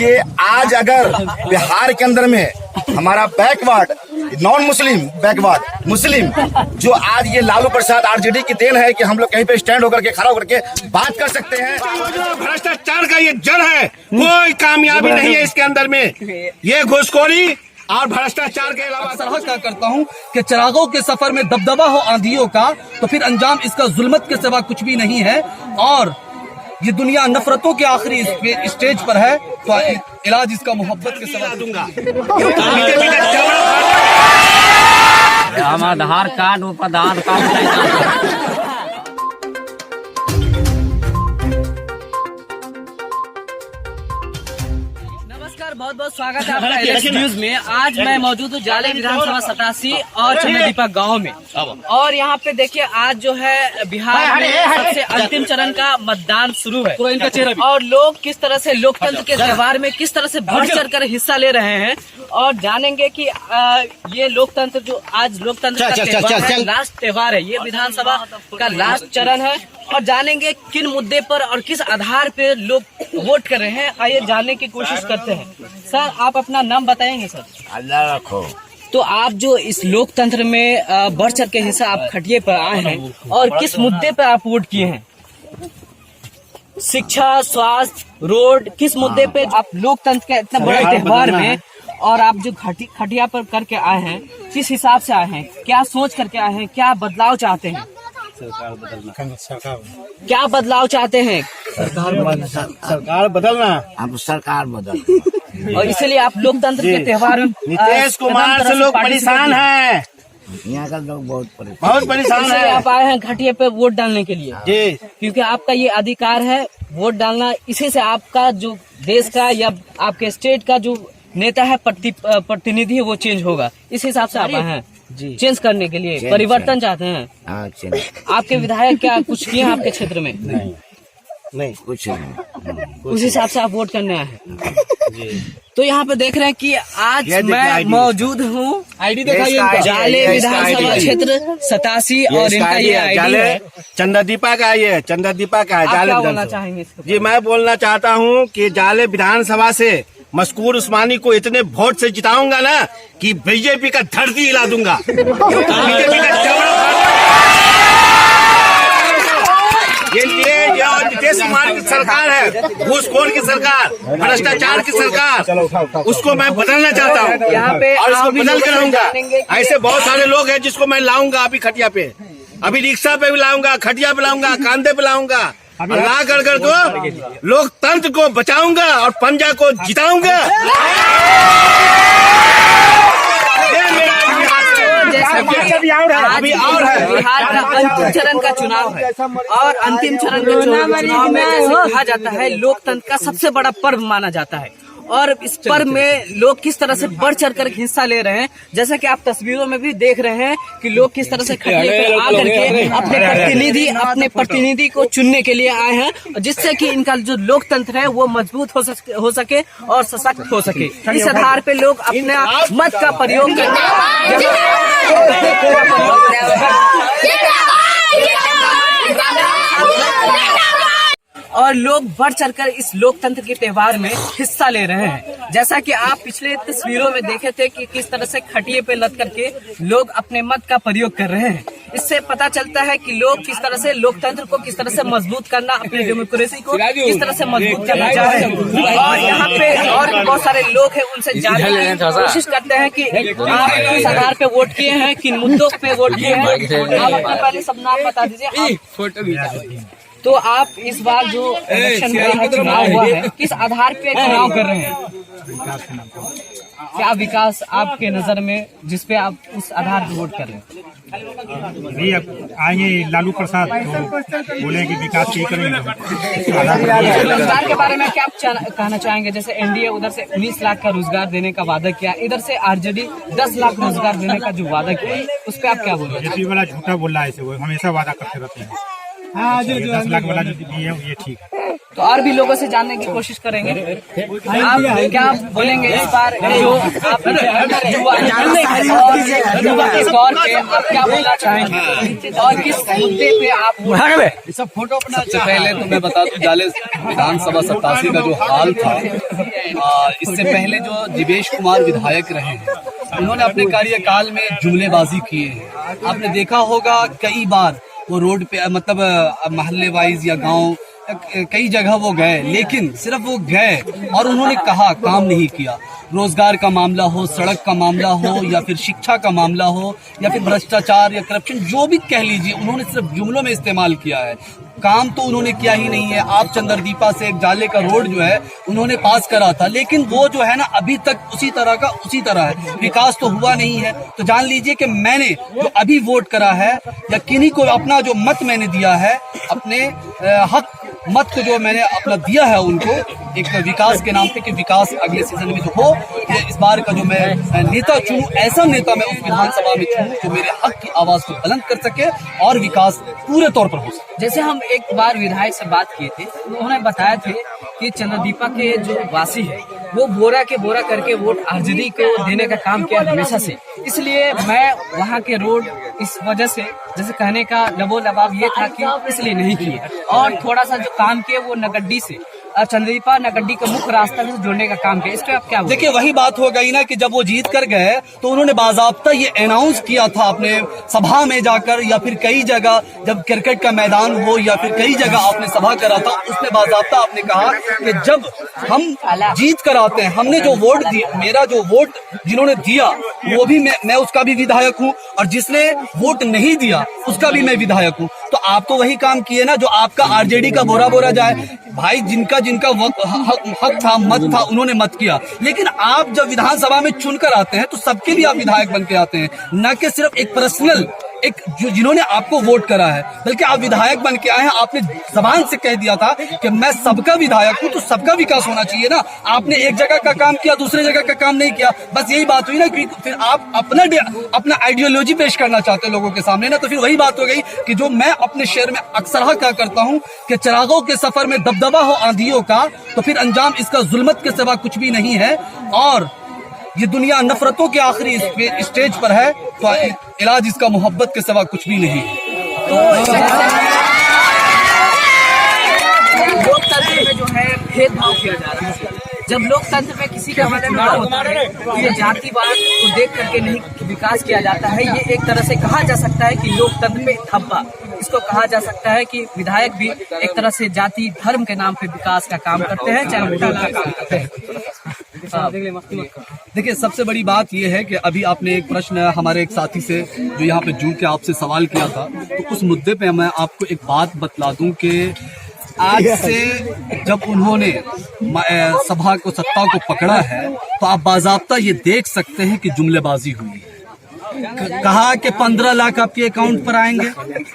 कि आज अगर बिहार के अंदर में हमारा बैकवर्ड नॉन मुस्लिम बैकवर्ड मुस्लिम जो आज ये लालू प्रसाद आरजेडी की देन है कि हम लोग कहीं पे स्टैंड होकर के खड़ा होकर के बात कर सकते हैं। भ्रष्टाचार का ये जड़ है, कोई कामयाबी नहीं है इसके अंदर में। ये घुसखोरी और भ्रष्टाचार के अलावा क्या करता हूँ कि चिरागों के सफर में दबदबा हो आंधियों का, तो फिर अंजाम इसका जुल्मत के सिवा कुछ भी नहीं है। और ये दुनिया नफरतों के आखिरी स्टेज पर है, तो इलाज इसका मोहब्बत के सिवा दूंगा। हम आधार कार्ड ऊपर आधार कार्ड बहुत बहुत स्वागत है आपका एलएस न्यूज में। आज मैं मौजूद हूँ जाले विधानसभा 87 और चंद्रदीपा गांव में। और यहाँ पे देखिए आज जो है बिहार में सबसे अंतिम चरण का मतदान शुरू है और लोग किस तरह से लोकतंत्र के त्योहार में किस तरह से बढ़ चढ़ कर हिस्सा ले रहे हैं और जानेंगे कि ये लोकतंत्र जो आज लोकतंत्र का त्योहार है, लास्ट त्योहार है, ये विधानसभा का लास्ट चरण है और जानेंगे किन मुद्दे पर और किस आधार पे लोग वोट कर रहे हैं। आइए जानने की कोशिश करते हैं। सर आप अपना नाम बताएंगे सर? अल्लाह रखो। तो आप जो इस लोकतंत्र में बढ़ चढ़ के हिस्सा आप खटिए पर आए हैं और किस मुद्दे पर आप वोट किए हैं? शिक्षा, स्वास्थ्य, रोड, किस मुद्दे पे आप लोकतंत्र के इतना बड़े त्योहार में और आप जो खटिया पर करके आए हैं, किस हिसाब से आए हैं, क्या सोच करके आए हैं, क्या बदलाव चाहते हैं? क्या बदलाव चाहते हैं? सरकार बदलना, अब सरकार बदल और इसीलिए आप लोकतंत्र के त्योहार में नीतीश कुमार से लोग परेशान हैं, यहाँ का लोग बहुत बहुत परेशान इसलिए है। आप आए हैं घटिया पे वोट डालने के लिए जी, क्योंकि आपका ये अधिकार है वोट डालना। इसी से आपका जो देश का या आपके स्टेट का जो नेता है प्रतिनिधि है वो चेंज होगा। इस हिसाब से आप आए हैं जी चेंज करने के लिए, परिवर्तन चाहते हैं। आपके विधायक क्या कुछ किए हैं आपके क्षेत्र में? नहीं कुछ नहीं। उस हिसाब से आप वोट करने आए हैं। तो यहाँ पे देख रहे हैं कि आज मैं मौजूद हूँ आईडी दिखाइए, जाले विधानसभा क्षेत्र 87 और इनका ये आईडी है। चंद्रदीपा का ये चंद्रदीपा का है आप जाले क्या बोलना विधानसभा। चाहेंगे इसके? जी मैं बोलना चाहता हूँ कि जाले विधानसभा से मस्कूर उस्मानी को इतने वोट से जिताऊंगा ना कि बीजेपी का धरती हिला दूंगा। बीजेपी का ये नीतीश कुमार की सरकार है, घूसखोर की सरकार, भ्रष्टाचार की सरकार, उसको मैं बदलना चाहता हूँ यहाँ पे और इसको बदल कर लाऊंगा। जानेंगे कि ऐसे बहुत सारे लोग हैं जिसको मैं लाऊंगा अभी खटिया पे, अभी रिक्शा पे भी लाऊंगा, खटिया पे लाऊंगा, कांधे पे लाऊंगा, ला कर को लोकतंत्र को बचाऊंगा और पंजा को जिताऊंगा। अभी और है बिहार का अंतिम चरण का चुनाव है और अंतिम चरण के चुनाव में जैसे कहा जाता है लोकतंत्र का सबसे बड़ा पर्व माना जाता है और इस पर्व में लोग किस तरह से बढ़ चढ़ कर हिस्सा ले रहे हैं। जैसा कि आप तस्वीरों में भी देख रहे हैं कि लोग किस तरह से खटिया पे आकर के अपने प्रतिनिधि को चुनने के लिए आए हैं जिससे कि इनका जो लोकतंत्र है वो मजबूत हो सके और सशक्त हो सके। इस आधार पे लोग अपने मत का प्रयोग और लोग बढ़ चढ़कर इस लोकतंत्र के त्योहार में हिस्सा ले रहे हैं। जैसा कि आप पिछले तस्वीरों में देखे थे कि किस तरह से खटिए पे लद करके लोग अपने मत का प्रयोग कर रहे हैं। इससे पता चलता है कि लोग किस तरह से लोकतंत्र को किस तरह से मजबूत करना, अपनी डेमोक्रेसी को किस तरह से मजबूत करना चाह रहे हैं। और यहाँ पे और बहुत सारे लोग हैं, उनसे जानने की कोशिश करते हैं कि आप किस आधार पे वोट किए हैं, किन मुद्दों पे वोट किए हैं। आप अपना पहले सब नाम बता दीजिए। तो आप इस बार जो इलेक्शन का चुनाव हुआ है किस आधार पे चुनाव कर रहे हैं? क्या विकास आपके नजर में जिसपे आप उस आधार पे वोट कर रहे हैं? नहीं, अब आएंगे लालू प्रसाद तो बोले कि विकास ही करेंगे। रोजगार के बारे में क्या आप कहना चाहेंगे? जैसे एनडीए उधर से 19 लाख का रोजगार देने का वादा किया, इधर से आरजेडी 10 लाख रोजगार देने का जो वादा किया, उस पर आप क्या बोल रहे हैं? बीजेपी वाला झूठा बोल रहा है, ऐसे वो हमेशा वादा करते रहते हैं। हाँ, जो 10 लाख वाला जो दिए है ये ठीक है। तो और भी लोगों से जानने की कोशिश करेंगे। आप क्या बोलेंगे इस बार जो आप युवा के तौर पे आप क्या बोलना चाहेंगे और किस मुद्दे पे आप सब फोटो अपना? सबसे पहले तो मैं बता दूं, जाले विधानसभा 87 का जो हाल था, इससे पहले जो जीवेश कुमार विधायक रहे हैं, उन्होंने अपने कार्यकाल में जुमलेबाजी किए हैं। आपने देखा होगा कई बार वो रोड पे मतलब मोहल्ले वाइज या गांव कई जगह वो गए, लेकिन सिर्फ वो गए और उन्होंने कहा, काम नहीं किया। रोजगार का मामला हो, सड़क का मामला हो, या फिर शिक्षा का मामला हो, या फिर भ्रष्टाचार या करप्शन, जो भी कह लीजिए, उन्होंने सिर्फ जुमलों में इस्तेमाल किया है। काम तो उन्होंने किया ही नहीं है। आप चंद्रदीपा से एक जाले का रोड जो है उन्होंने पास करा था, लेकिन वो जो है ना अभी तक उसी तरह का उसी तरह है, विकास तो हुआ नहीं है। तो जान लीजिए कि मैंने जो अभी वोट करा है या किन्हीं को अपना जो मत मैंने दिया है, अपने हक मत को जो मैंने अपना दिया है उनको एक विकास के नाम पे, कि विकास अगले सीजन में जो हो, ये इस बार का जो मैं नेता चुनूं, ऐसा नेता मैं उस विधानसभा में चुनूं जो मेरे हक की आवाज को बुलंद कर सके और विकास पूरे तौर पर हो सके। जैसे हम एक बार विधायक से बात किए थे, उन्होंने बताया थे कि चंद्रदीपा के जो वासी है वो बोरा के बोरा करके वोट आरजेडी को देने का काम किया हमेशा से, इसलिए मैं वहाँ के रोड इस वजह से, जैसे कहने का लबो लबाब ये था कि इसलिए नहीं किए, और थोड़ा सा जो काम किए वो नगड्डी से चंद्रदीपा नगड्डी का मुख्य रास्ता से जोड़ने का काम किया। इस पे आप क्या देखिए, वही बात हो गई ना कि जब वो जीत कर गए तो उन्होंने बाजाब्ता ये अनाउंस किया था अपने सभा में जाकर, या फिर कई जगह जब क्रिकेट का मैदान हो या फिर कई जगह आपने सभा करा था, उसमें बाजाब्ता आपने कहा कि जब हम जीत कर आते हैं, हमने जो वोट दिया, मेरा जो वोट जिन्होंने दिया वो भी मैं उसका भी विधायक हूँ, और जिसने वोट नहीं दिया उसका भी मैं विधायक हूँ। तो आप तो वही काम किए ना जो आपका आरजेडी का बोरा बोरा जाए। भाई, जिनका हक था, मत था, उन्होंने मत किया। लेकिन आप जब विधानसभा में चुनकर आते हैं तो सबके लिए आप विधायक बन के आते हैं, न कि सिर्फ एक पर्सनल एक जो जिन्होंने आपको वोट करा है, बल्कि आप विधायक बन के आए हैं। आपने जबान से कह दिया था कि मैं सबका विधायक हूं, तो सबका विकास होना चाहिए ना। आपने एक जगह का काम किया, दूसरे जगह का काम नहीं किया, बस यही बात हुई ना कि फिर आप अपना आइडियोलॉजी पेश करना चाहते हैं लोगों के सामने ना। तो फिर वही बात हो गई कि जो मैं अपने शहर में अक्सर क्या करता हूं कि चिरागों के सफर में दबदबा हो आंधियों का, तो फिर अंजाम इसका जुल्मत के सिवा कुछ भी नहीं है, और ये दुनिया नफरतों के आखिरी स्टेज पर है, तो इलाज इसका मोहब्बत के सिवा कुछ भी नहीं है। तो लोकतंत्र में जो है भेदभाव किया जा रहा है। जब लोकतंत्र में किसी का भी चुनाव होता है तो ये जातिवाद को देख करके नहीं विकास किया जाता है। ये एक तरह से कहा जा सकता है कि लोकतंत्र में धब्बा, इसको कहा जा सकता है कि विधायक भी एक तरह से जाति धर्म के नाम पे विकास का काम करते हैं, चाहे वोट का काम करते हैं। देखिए, सबसे बड़ी बात यह है कि अभी आपने एक प्रश्न हमारे एक साथी से जो यहाँ पे जुड़ के आपसे सवाल किया था, तो उस मुद्दे पे मैं आपको एक बात बतला दूं कि आज से जब उन्होंने सभा को, सत्ता को पकड़ा है, तो आप बाजाब्ता ये देख सकते हैं कि जुमलेबाजी हुई है। कहा कि 15 लाख आपके अकाउंट पर आएंगे,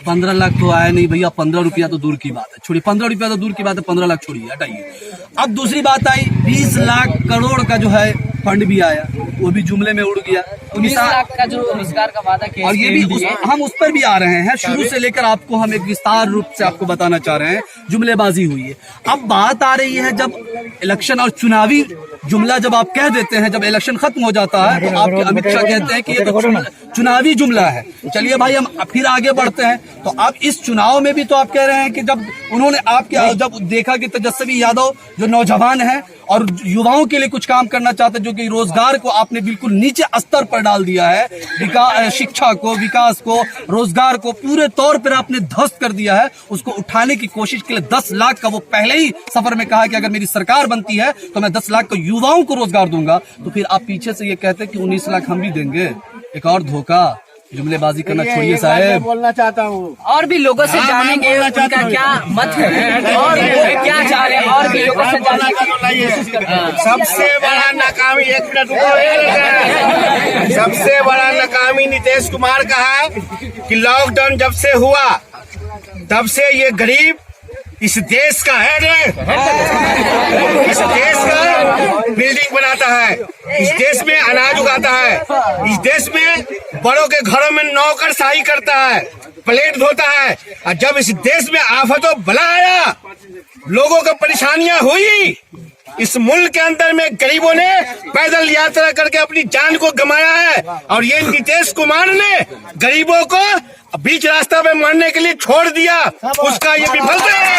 15 लाख तो आया नहीं भैया, 15 रुपया तो दूर की बात है, छोड़िए 15 रुपया तो दूर की बात है, 15 लाख छोड़िए, हटाइए। अब दूसरी बात आई, 20 लाख करोड़ का जो है फंड भी आया, वो भी जुमले में उड़ गया। 19 लाख का जो रोजगार का वादा किया, और ये भी हम उस पर भी आ रहे हैं, शुरू से लेकर आपको हम एक विस्तार रूप से आपको बताना चाह रहे हैं, जुमलेबाजी हुई है। अब बात आ रही है जब इलेक्शन और चुनावी जुमला जब आप कह देते हैं, जब इलेक्शन खत्म हो जाता है तो आपके अमित शाह कहते हैं कि ये तो चुनावी जुमला है। चलिए भाई, हम फिर आगे बढ़ते हैं। तो अब इस चुनाव में भी तो आप कह रहे हैं कि जब उन्होंने आपके जब देखा कि तेजस्वी यादव जो नौजवान है और युवाओं के लिए कुछ काम करना चाहते, जो कि रोजगार को आपने बिल्कुल नीचे स्तर पर डाल दिया है, शिक्षा को, विकास को, रोजगार को पूरे तौर पर आपने ध्वस्त कर दिया है, उसको उठाने की कोशिश के लिए 10 लाख का वो पहले ही सफर में कहा कि अगर मेरी सरकार बनती है तो मैं 10 लाख को युवाओं को रोजगार दूंगा। तो फिर आप पीछे से ये कहते हैं कि 19 लाख हम भी देंगे। एक और धोखा, जुमलेबाजी करना छोड़िए साहब। बोलना चाहता हूँ, और भी लोगों से जानेंगे उनका क्या मत है और क्या चाह रहे हैं, और भी लोगों से जानने की कोशिश करते हैं। सबसे बड़ा नाकामी, एक मिनट रुको, सबसे बड़ा नाकामी नीतीश कुमार का है कि लॉकडाउन जब से हुआ तब से ये गरीब इस देश का है, इस देश का बिल्डिंग बनाता है, इस देश में अनाज उगाता है, इस देश में बड़ों के घरों में नौकरशाही करता है, प्लेट धोता है। और जब इस देश में आफतों बला आया, लोगों को परेशानियां हुई, इस मुल्क के अंदर में गरीबों ने पैदल यात्रा करके अपनी जान को गंवाया है। और ये नीतीश कुमार ने गरीबों को बीच रास्ता में मरने के लिए छोड़ दिया, उसका ये विफलता है।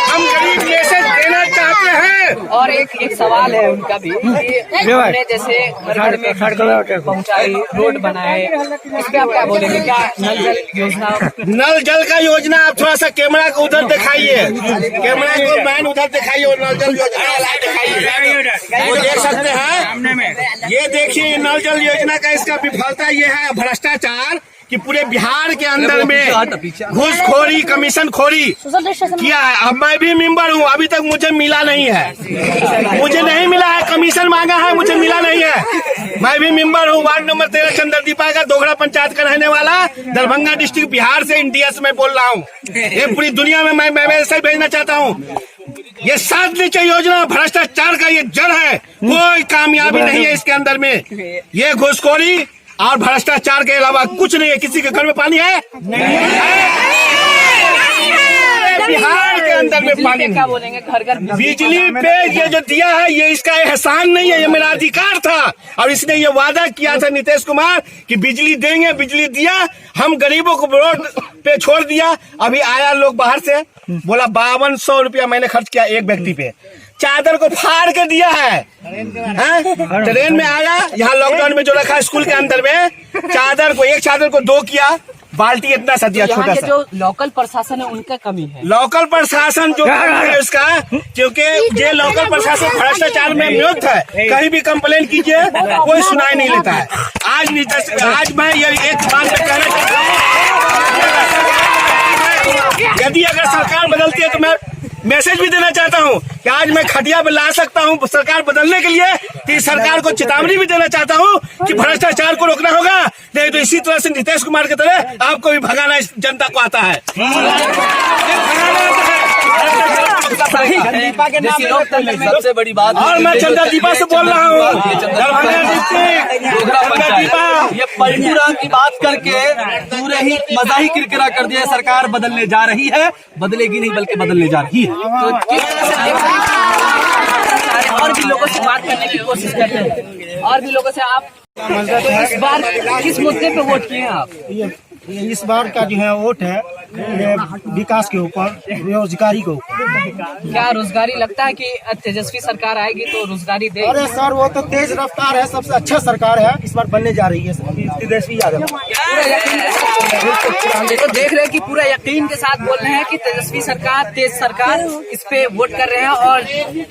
हम गरीब मैसेज देना चाहते हैं। और एक सवाल है उनका भी कि हमने जैसे घर में पहुंचाई, रोड बनाए, इस पे आप क्या बोलेंगे? क्या नल जल योजना? नल जल का योजना आप थोड़ा सा कैमरा को उधर दिखाइए, कैमरा को मैन उधर दिखाइए और नल जल योजना दिखाइए। वो देख सकते हैं, ये देखिए नल जल योजना का इसका विफलता ये है, भ्रष्टाचार कि पूरे बिहार के अंदर में घूसखोरी, कमीशन खोरी किया है। अब मैं भी मेंबर हूँ, अभी तक मुझे मिला नहीं है, मुझे नहीं मिला है, कमीशन मांगा है, मुझे मिला नहीं है। मैं भी मेंबर हूँ, वार्ड नंबर 13 चंद्रदीपा का, दोगड़ा पंचायत का रहने वाला, दरभंगा डिस्ट्रिक्ट, बिहार से, इंडिया से मैं बोल रहा हूँ। ये पूरी दुनिया में मैं मैसेज भेजना चाहता हूँ। ये 7 नीचे योजना भ्रष्टाचार का ये जड़ है, कोई कामयाबी नहीं है इसके अंदर में। ये घूसखोरी और भ्रष्टाचार के अलावा कुछ नहीं है। किसी के घर में पानी है? नहीं है। बिहार के अंदर में पानी क्या बोलेंगे? घर घर बिजली पे ये जो दिया है, ये इसका एहसान नहीं है, ये मेरा अधिकार था। और इसने ये वादा किया था नीतीश कुमार कि बिजली देंगे, बिजली दिया, हम गरीबों को रोड पे छोड़ दिया। अभी आया लोग बाहर से, बोला 5200 रुपया मैंने खर्च किया एक व्यक्ति पे, चादर को फाड़ के दिया है। ट्रेन में आया, यहाँ लॉकडाउन में जो रखा स्कूल के अंदर में, चादर को, एक चादर को 2 किया, बाल्टी इतना सा दिया, छोटा सा। जो लोकल प्रशासन है उनका कमी है, लोकल प्रशासन जो है उसका, क्योंकि ये लोकल प्रशासन भ्रष्टाचार में नियुक्त है। कहीं भी कंप्लेन कीजिए, कोई सुनाई नहीं लेता है। आज मैं ये एक बात में कहना चाहता हूँ, यदि अगर सरकार बदलती है तो मैं मैसेज भी देना चाहता हूं कि आज मैं खटिया पे ला सकता हूं सरकार बदलने के लिए, तो सरकार को चेतावनी भी देना चाहता हूं कि भ्रष्टाचार को रोकना होगा, नहीं तो इसी तरह से नीतीश कुमार की तरह आपको भी भगाना इस जनता को आता है। सबसे बड़ी बात, और मैं चंद्रदीपा से बोल रहा हूँ, दरभंगा डिस्ट्रिक्ट, ये पलटूरा की बात करके पूरे ही मजा ही किरकिरा कर दिया। सरकार बदलने जा रही है, बदलेगी नहीं बल्कि बदलने जा रही है। तो किस तरह से और भी लोगों से बात करने की कोशिश करते हैं, और भी लोगों से आप इस बार किस मुद्दे पे वोट किए हैं आप? इस बार का जो है वोट है ये विकास के ऊपर, रोजगारी के ऊपर। क्या रोजगारी लगता है कि तेजस्वी सरकार आएगी तो रोजगारी देगी? अरे सर, वो तो तेज रफ्तार है, सबसे अच्छा सरकार है, इस बार बनने जा रही है तेजस्वी यादव। तो देख रहे हैं कि पूरा यकीन के साथ बोल रहे हैं कि तेजस्वी सरकार, तेज सरकार, इस पे वोट कर रहे हैं और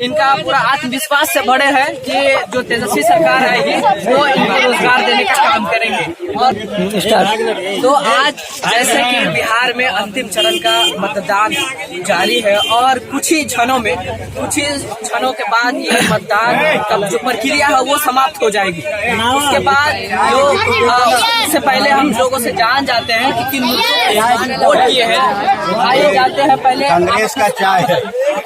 इनका पूरा आत्मविश्वास से भरे है कि जो तेजस्वी सरकार आएगी वो इनको रोजगार देने का काम करेंगे। और तो आज जैसे कि बिहार में अंतिम चरण का मतदान जारी है और कुछ ही क्षणों के बाद ये मतदान का जो प्रक्रिया है वो समाप्त हो जाएगी। उसके बाद इससे पहले हम लोगों से जान जाते हैं कि किन मुद्दों पे वोट किए हैं। आइए जाते हैं पहले कांग्रेस का चाय है।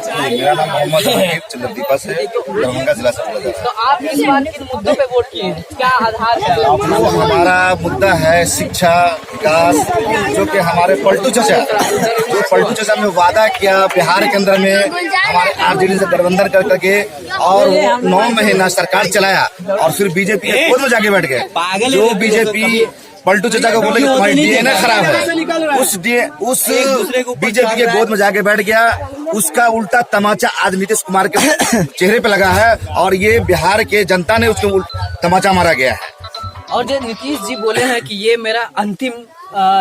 मेरा नाम मोहम्मद हनीफ चंद्रदीपा से, दरभंगा जिला से। तो आप इस बार किन मुद्दों पे वोट किए हैं? क्या आधार है? हमारा मुद्दा है शिक्षा, विकास, जो कि हमारे पलटू चाचा ने वादा किया बिहार के अंदर में हमारे आरजेडी से गठबंधन कर करके, और वो 9 महीना सरकार चलाया और फिर बीजेपी के गोद में जाके बैठ गए। जो बीजेपी पलटू चाचा को बोले कि तुम्हारी डीएनए खराब है, उस बीजेपी के गोद में जाके बैठ गया। उसका उल्टा तमाचा आज नीतीश कुमार के चेहरे पे लगा है और ये बिहार के जनता ने उसको तमाचा मारा गया है। और जो नीतीश जी बोले हैं कि ये मेरा अंतिम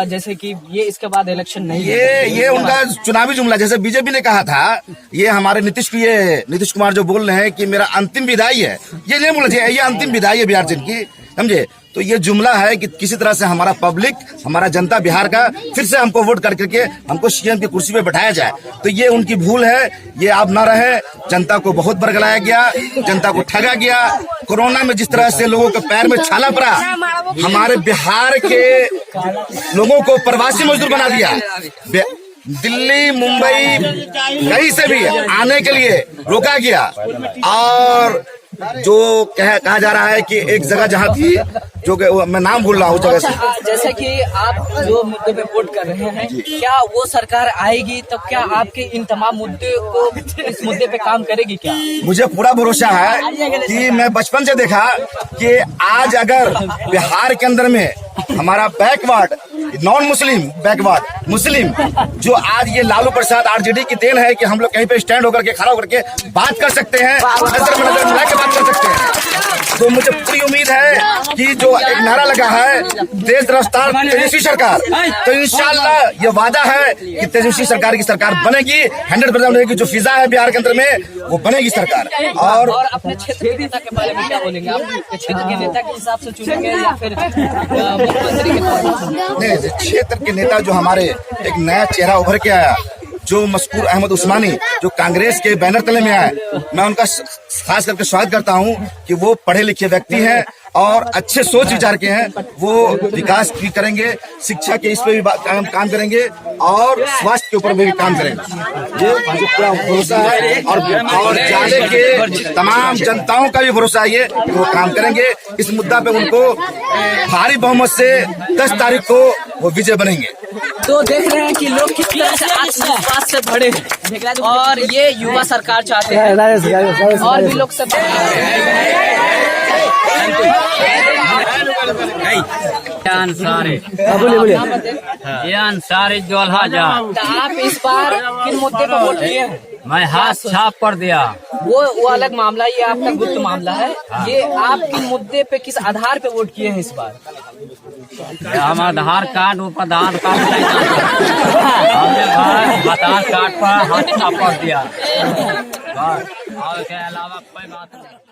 जैसे कि ये इसके बाद इलेक्शन नहीं, ये उनका चुनावी जुमला, जैसे बीजेपी ने कहा था, ये हमारे नीतीश कुमार जो बोल रहे हैं कि मेरा अंतिम विदाई है, ये नहीं बोलना चाहिए, ये अंतिम विदाई है बिहार जन की, समझे। तो ये जुमला है कि किसी तरह से हमारा पब्लिक, हमारा जनता बिहार का फिर से हमको वोट करके हमको सीएम की कुर्सी पे बैठाया जाए, तो ये उनकी भूल है। ये अब न रहे। जनता को बहुत बरगलाया गया, जनता को ठगा गया। कोरोना में जिस तरह से लोगों के पैर में छाला पड़ा, हमारे बिहार के लोगों को प्रवासी मजदूर बना दिया। दिल्ली, मुंबई कहीं से भी आने के लिए रोका गया। और जो कहा जा रहा है कि एक जगह जहाँ थी, जो मैं नाम भूल रहा हूँ जगह से। जैसे कि आप जो मुद्दे पे वोट कर रहे हैं, क्या वो सरकार आएगी तो क्या आपके इन तमाम मुद्दे को इस मुद्दे पे काम करेगी क्या? मुझे पूरा भरोसा है कि मैं बचपन से देखा कि आज अगर बिहार के अंदर में हमारा बैकवर्ड नॉन मुस्लिम बैकवर्ड मुस्लिम जो आज ये लालू प्रसाद आरजेडी की देन है कि हम लोग कहीं पे स्टैंड होकर के खड़ा होकर के बात कर सकते हैं, नजर में नजर मिला के बात कर सकते हैं। तो मुझे पूरी उम्मीद है कि जो एक नारा लगा है तेज रफ्तार तेजस्वी सरकार, तो इंशाल्लाह ये वादा है कि तेजस्वी सरकार की सरकार बनेगी, 100% बनेगी। जो फिजा है बिहार के अंदर में वो बनेगी सरकार। और अपने क्षेत्र के नेता के बारे में क्या बोलेंगे? आप अपने क्षेत्र के नेता के हिसाब से चुनेंगे या फिर मुख्यमंत्री के तौर पर? नहीं, क्षेत्र के नेता जो हमारे एक नया चेहरा उभर के आया, जो मशकूर अहमद उस्मानी जो कांग्रेस के बैनर तले में आए, मैं उनका खास करके स्वागत करता हूं कि वो पढ़े लिखे व्यक्ति हैं और अच्छे सोच विचार के हैं। वो विकास भी करेंगे, शिक्षा के इस पे भी काम करेंगे और स्वास्थ्य के ऊपर भी काम करेंगे। ये मुझे पूरा भरोसा है और जाने के तमाम जनताओं का भी भरोसा है ये कि वो काम करेंगे। इस मुद्दा पे उनको भारी बहुमत से 10 तारीख को वो विजय बनेंगे। तो देख रहे हैं कि लोग किस तरह से आत्मविश्वास से भरे हैं और ये युवा सरकार चाहते हैं और भी लोग सब अंसारी जोल्हा जा। तो आप इस बार किन मुद्दे पर वोट किए हैं? मैं हाथ छाप पर दिया। वो अलग मामला, ये आपका गुप्त मामला है। ये आप किन मुद्दे पे किस आधार पे वोट किए हैं इस बार? हम आधार कार्ड ऊपर आधार कार्ड हमने आधार कार्ड पर हाथ छाप पर दिया और के अलावा कोई बात नहीं।